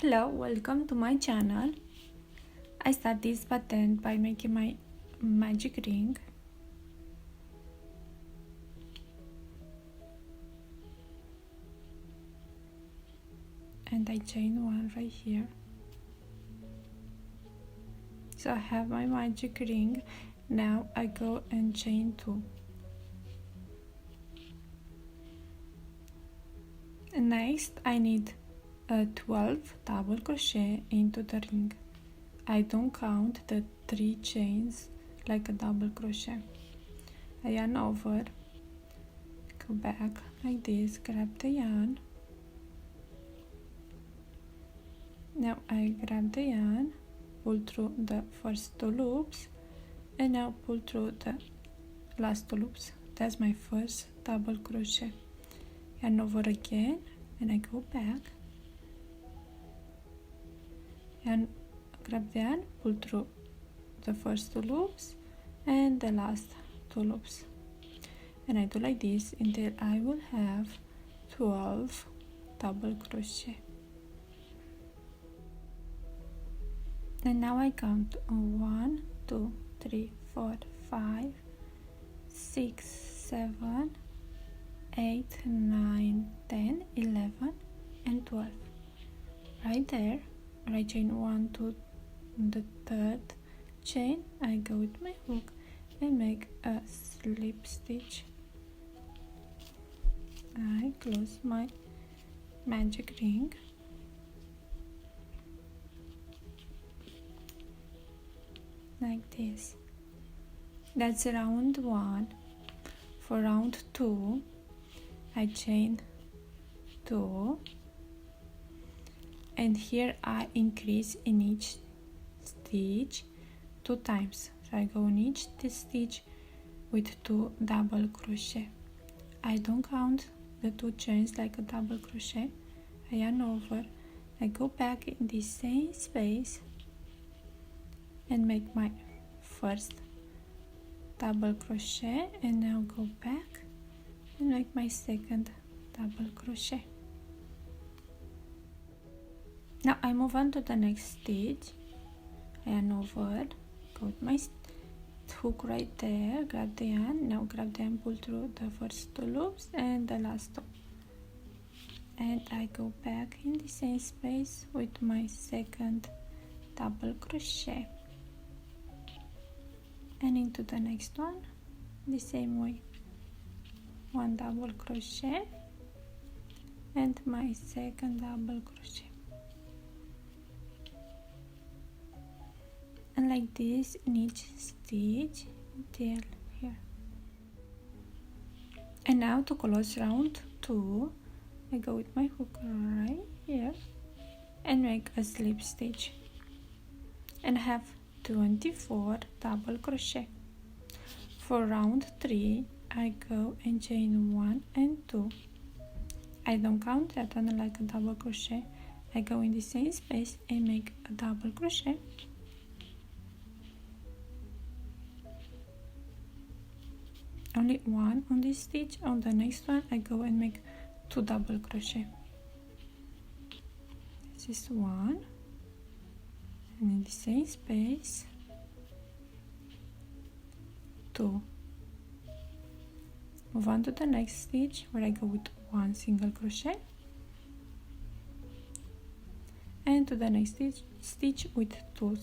Hello, welcome to my channel. I start this pattern by making my magic ring. And I chain one right here. So I have my magic ring. Now I go and chain two. Next I need 12 double crochet into the ring. I don't count the 3 chains like a double crochet. I yarn over, go back like this, grab the yarn. Now I grab the yarn, pull through the first 2 loops, and now pull through the last 2 loops. That's my first double crochet. Yarn over again, and I go back, and grab the yarn, pull through the first 2 loops and the last 2 loops, and I do like this until I will have 12 double crochet. And now I count 1, 2, 3, 4, 5, 6, 7, 8, 9, 10, 11, and 12. Right there, I chain 1 to the third chain. I go with my hook and make a slip stitch. I close my magic ring. Like this. That's round 1. For round 2, I chain 2, and here I increase in each stitch 2 times. So I go in each stitch with 2 double crochet. I don't count the 2 chains like a double crochet. I yarn over, I go back in the same space and make my first double crochet, and now go back and make my second double crochet. Now I move on to the next stitch. I yarn over, go with my hook right there, grab the yarn, now grab the yarn, pull through the first 2 loops and the last 2, and I go back in the same space with my second double crochet, and into the next one the same way, 1 double crochet and my second double crochet, and like this in each stitch until here. And now to close round 2, I go with my hook right here and make a slip stitch, and have 24 double crochet. For round 3, I go and chain 1 and 2. I don't count that one like a double crochet. I go in the same space and make a double crochet, only 1 on this stitch. On the next one I go and make 2 double crochet. This is 1, and in the same space 2. Move on to the next stitch where I go with 1 single crochet, and to the next stitch with 2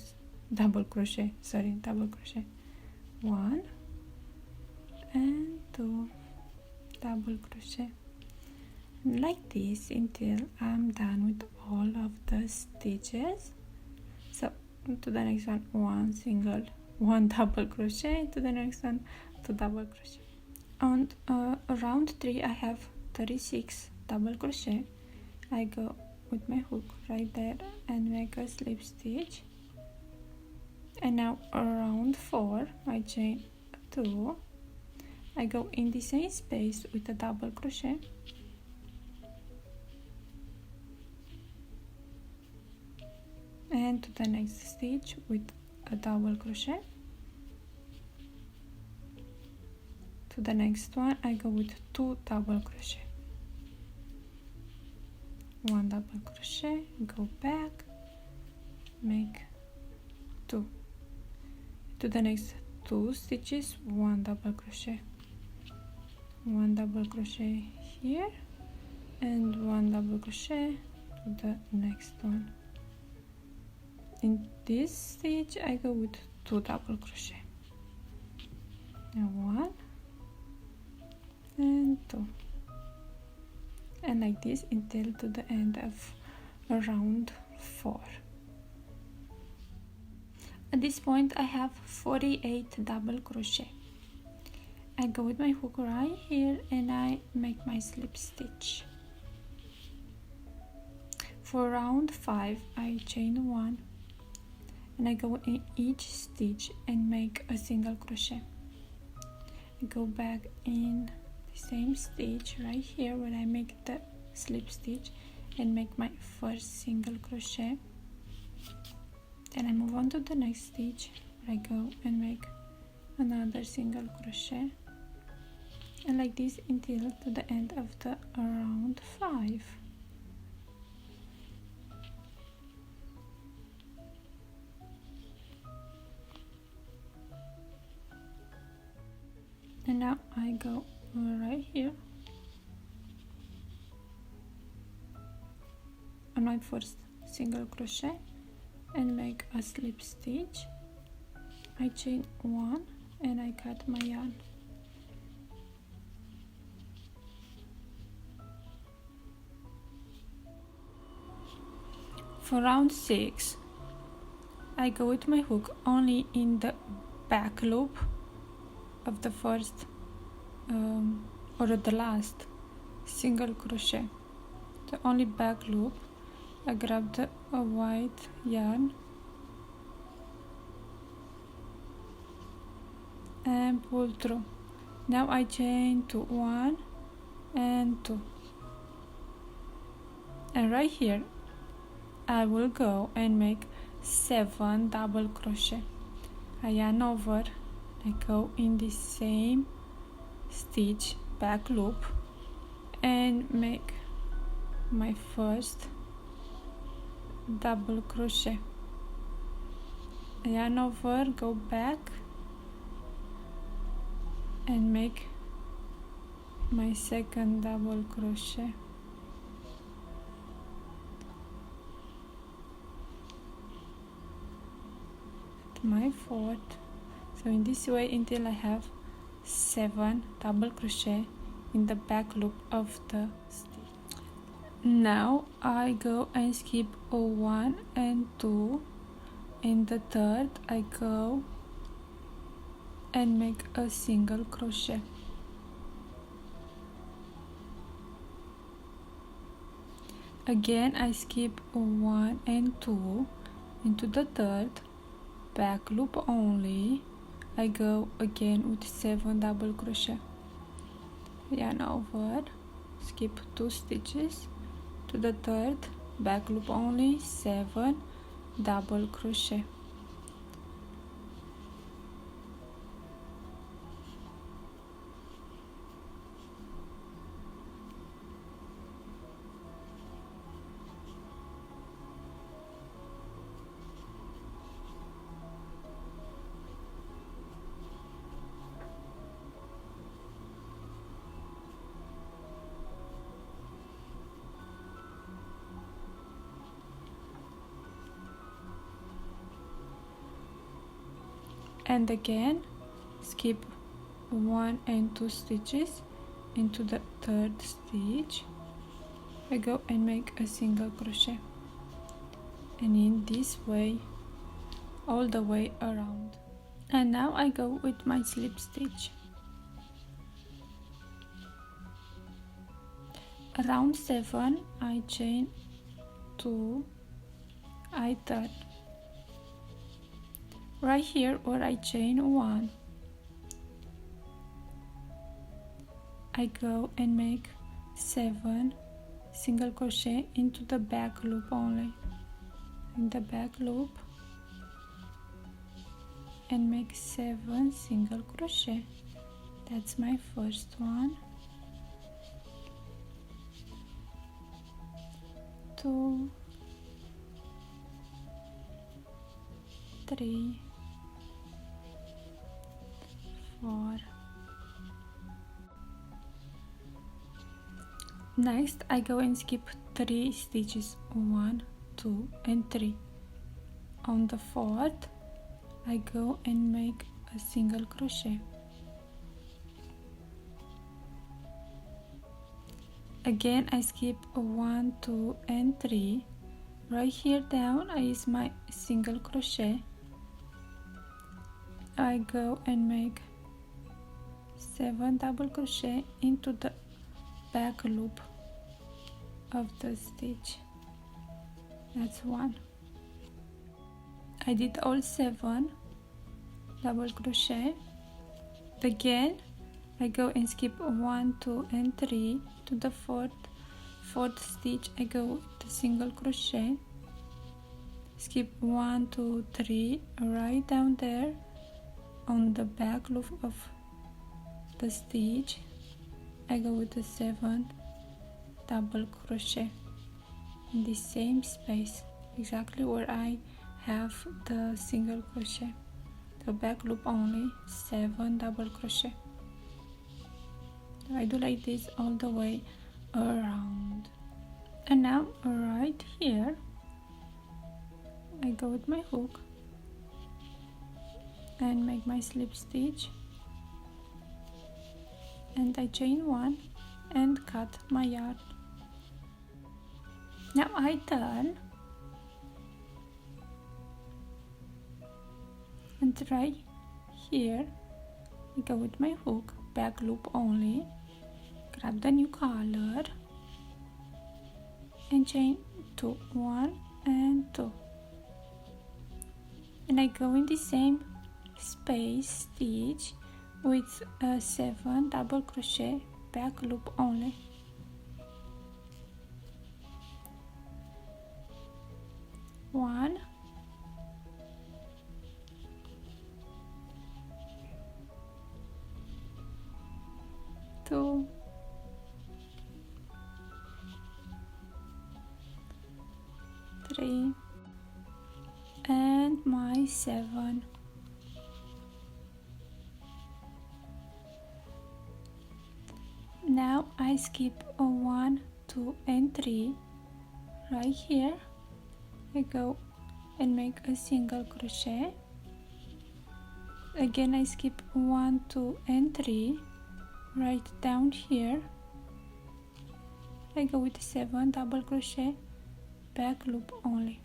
double crochet, 1 and 2 double crochet, like this until I'm done with all of the stitches. So to the next one, 1 double crochet, to the next one 2 double crochet. On round 3 I have 36 double crochet. I go with my hook right there and make a slip stitch, and now around 4 I chain 2. I go in the same space with a double crochet, and to the next stitch with a double crochet. To the next one I go with 2 double crochet, 1 double crochet, go back, make 2. To the next 2 stitches, 1 double crochet, 1 double crochet here, and 1 double crochet to the next one. In this stitch I go with 2 double crochet. Now 1 and 2, and like this until to the end of round 4. At this point I have 48 double crochet. I go with my hook right here and I make my slip stitch. For round 5 I chain 1 and I go in each stitch and make a single crochet. I go back in the same stitch right here where I make the slip stitch and make my first single crochet. Then I move on to the next stitch where I go and make another single crochet, and like this until to the end of the round 5. And now I go right here on my first single crochet and make a slip stitch. I chain 1 and I cut my yarn. For round 6 I go with my hook only in the back loop of the first or the last single crochet, the only back loop. I grab the white yarn and pull through. Now I chain to 1 and 2, and right here I will go and make 7 double crochet. I yarn over, I go in the same stitch back loop and make my first double crochet. I yarn over, go back and make my second double crochet. My fourth. So in this way until I have 7 double crochet in the back loop of the stitch. Now I go and skip 1 and 2. In the third I go and make a single crochet. Again I skip 1 and 2 into the third back loop only. I go again with 7 double crochet. Yarn over, skip 2 stitches to the third back loop only, 7 double crochet. And again skip 1 and 2 stitches into the third stitch. I go and make a single crochet, and in this way all the way around. And now I go with my slip stitch. Round 7 I chain 2, I turn. Right here where I chain 1, I go and make 7 single crochet into the back loop only, in the back loop, and make 7 single crochet. That's my first one. 2, 3, 4. Next I go and skip 3 stitches, 1, 2 and 3. On the fourth I go and make a single crochet. Again I skip 1, 2 and 3. Right here down I use my single crochet. I go and make 7 double crochet into the back loop of the stitch. That's 1. I did all 7 double crochet. Again I go and skip 1, 2 and 3 to the fourth stitch. I go with the single crochet, skip 1, 2, 3 right down there on the back loop of the stitch. I go with the 7 double crochet in the same space, exactly where I have the single crochet, the back loop only, 7 double crochet. I do like this all the way around. And now right here I go with my hook and make my slip stitch, and I chain 1 and cut my yarn. Now I turn and right here I go with my hook, back loop only, grab the new color and chain 2, 1 and 2, and I go in the same space stitch with a 7 double crochet, back loop only. One, 2, 3 and my 7. Now I skip a 1, 2 and 3. Right here I go and make a single crochet. Again I skip 1, 2 and 3. Right down here I go with 7 double crochet, back loop only.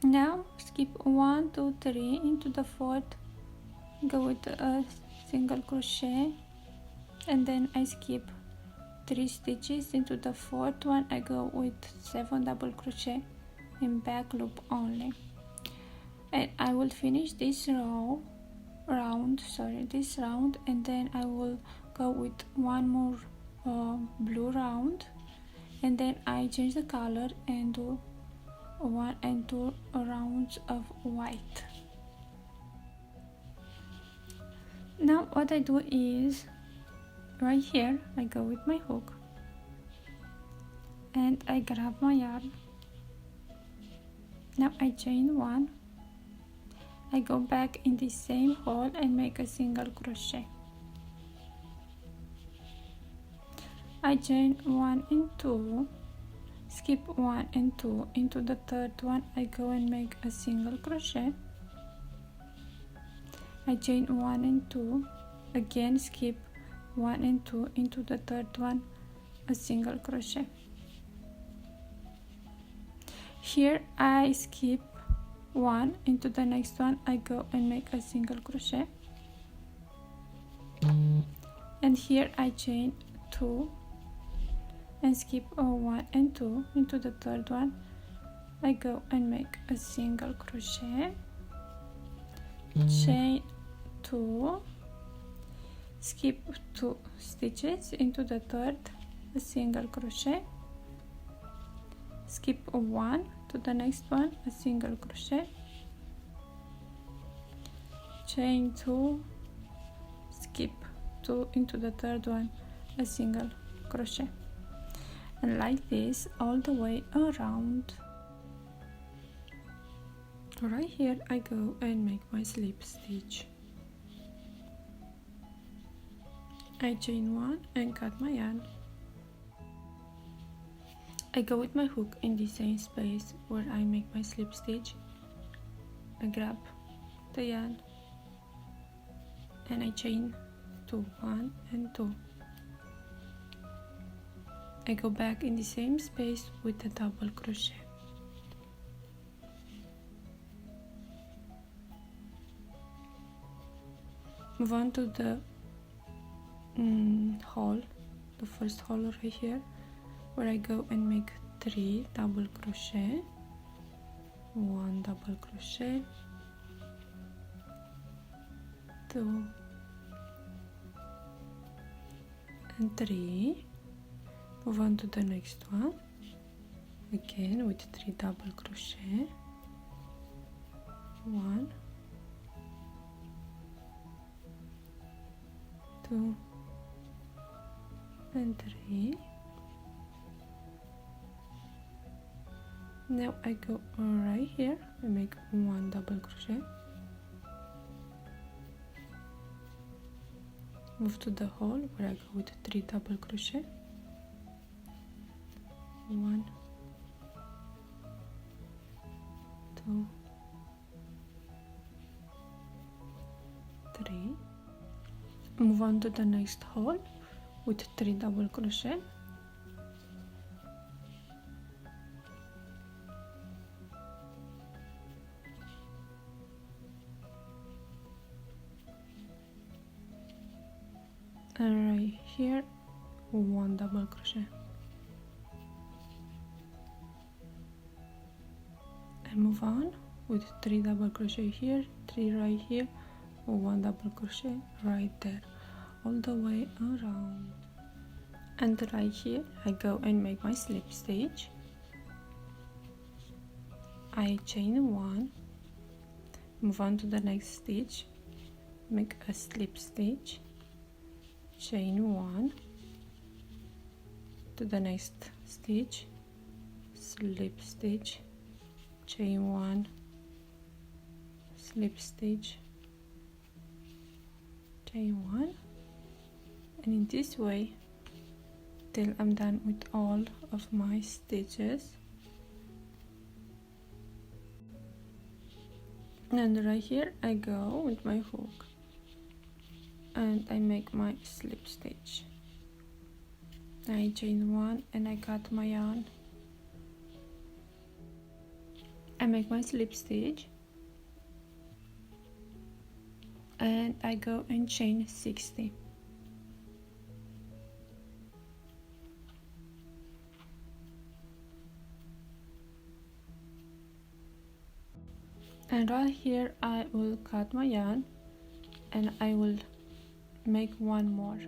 Now skip 1, 2, 3 into the fourth, go with a single crochet, and then I skip 3 stitches into the fourth one. I go with 7 double crochet in back loop only, and I will finish this round, and then I will go with one more blue round, and then I change the color and do 1 and 2 rounds of white. Now what I do is, right here I go with my hook and I grab my yarn. Now I chain 1, I go back in the same hole and make a single crochet. I chain 1 and 2, skip 1 and 2 into the third one. I go and make a single crochet. I chain 1 and 2, again skip 1 and 2 into the third one, a single crochet. Here I skip 1 into the next one. I go and make a single crochet, and here I chain 2 and skip 1 and 2 into the third one. I go and make a single crochet, chain 2, skip 2 stitches into the third, a single crochet, skip 1 to the next one, a single crochet, chain 2 skip into the third one a single crochet, and like this all the way around. Right here I go and make my slip stitch. I chain one and cut my yarn. I go with my hook in the same space where I make my slip stitch. I grab the yarn and I chain 2, 1 and 2. I go back in the same space with a double crochet. Move on to the hole, the first hole right here, where I go and make 3 double crochet, 1 double crochet, 2 and 3. Move on to the next one, again with 3 double crochet, 1, 2 and 3. Now I go right here and make 1 double crochet, move to the hole where I go with 3 double crochet, 1, 2, 3. Move on to the next hole with 3 double crochet, and right here 1 double crochet, and move on with 3 double crochet here, 3 right here, 1 double crochet right there, all the way around. And right here I go and make my slip stitch. I chain 1, move on to the next stitch, make a slip stitch, chain 1 to the next stitch, slip stitch, chain 1, slip stitch, chain 1, and in this way till I'm done with all of my stitches. And right here I go with my hook and I make my slip stitch. I chain 1 and I cut my yarn. I make my slip stitch and I go and chain 60. And right here I will cut my yarn and I will make one more.